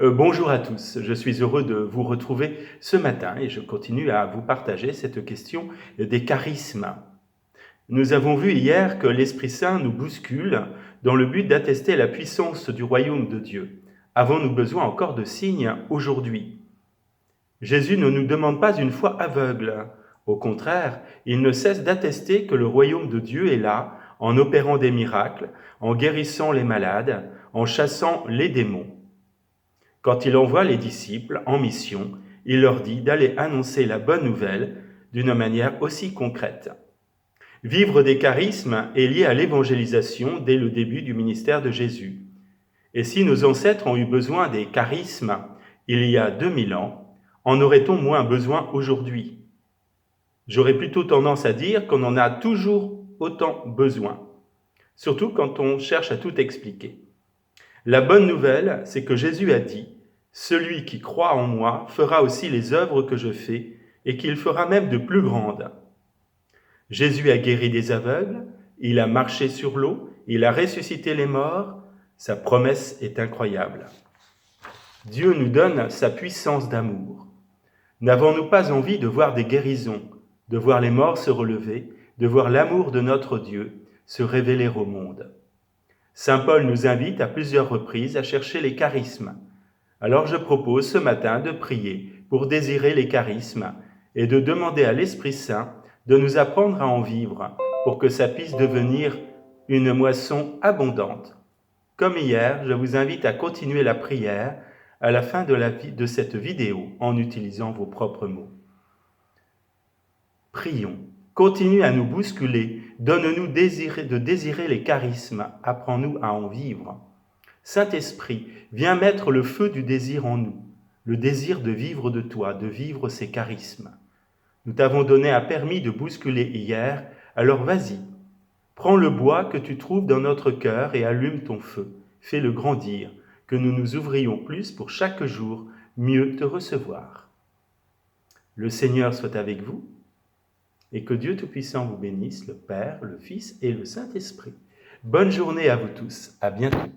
Bonjour à tous, je suis heureux de vous retrouver ce matin et je continue à vous partager cette question des charismes. Nous avons vu hier que l'Esprit Saint nous bouscule dans le but d'attester la puissance du royaume de Dieu. Avons-nous besoin encore de signes aujourd'hui? Jésus ne nous demande pas une foi aveugle. Au contraire, il ne cesse d'attester que le royaume de Dieu est là, en opérant des miracles, en guérissant les malades, en chassant les démons. Quand il envoie les disciples en mission, il leur dit d'aller annoncer la bonne nouvelle d'une manière aussi concrète. Vivre des charismes est lié à l'évangélisation dès le début du ministère de Jésus. Et si nos ancêtres ont eu besoin des charismes il y a 2000 ans, en aurait-on moins besoin aujourd'hui? J'aurais plutôt tendance à dire qu'on en a toujours autant besoin, surtout quand on cherche à tout expliquer. La bonne nouvelle, c'est que Jésus a dit « Celui qui croit en moi fera aussi les œuvres que je fais, et qu'il fera même de plus grandes. » Jésus a guéri des aveugles, il a marché sur l'eau, il a ressuscité les morts, sa promesse est incroyable. Dieu nous donne sa puissance d'amour. N'avons-nous pas envie de voir des guérisons, de voir les morts se relever, de voir l'amour de notre Dieu se révéler au monde? Saint Paul nous invite à plusieurs reprises à chercher les charismes. Alors je propose ce matin de prier pour désirer les charismes et de demander à l'Esprit Saint de nous apprendre à en vivre pour que ça puisse devenir une moisson abondante. Comme hier, je vous invite à continuer la prière à la fin de cette vidéo en utilisant vos propres mots. Prions. Continue à nous bousculer, donne-nous de désirer les charismes, apprends-nous à en vivre. Saint-Esprit, viens mettre le feu du désir en nous, le désir de vivre de toi, de vivre ces charismes. Nous t'avons donné un permis de bousculer hier, alors vas-y, prends le bois que tu trouves dans notre cœur et allume ton feu, fais-le grandir, que nous nous ouvrions plus pour chaque jour mieux te recevoir. Le Seigneur soit avec vous. Et que Dieu Tout-Puissant vous bénisse, le Père, le Fils et le Saint-Esprit. Bonne journée à vous tous, à bientôt.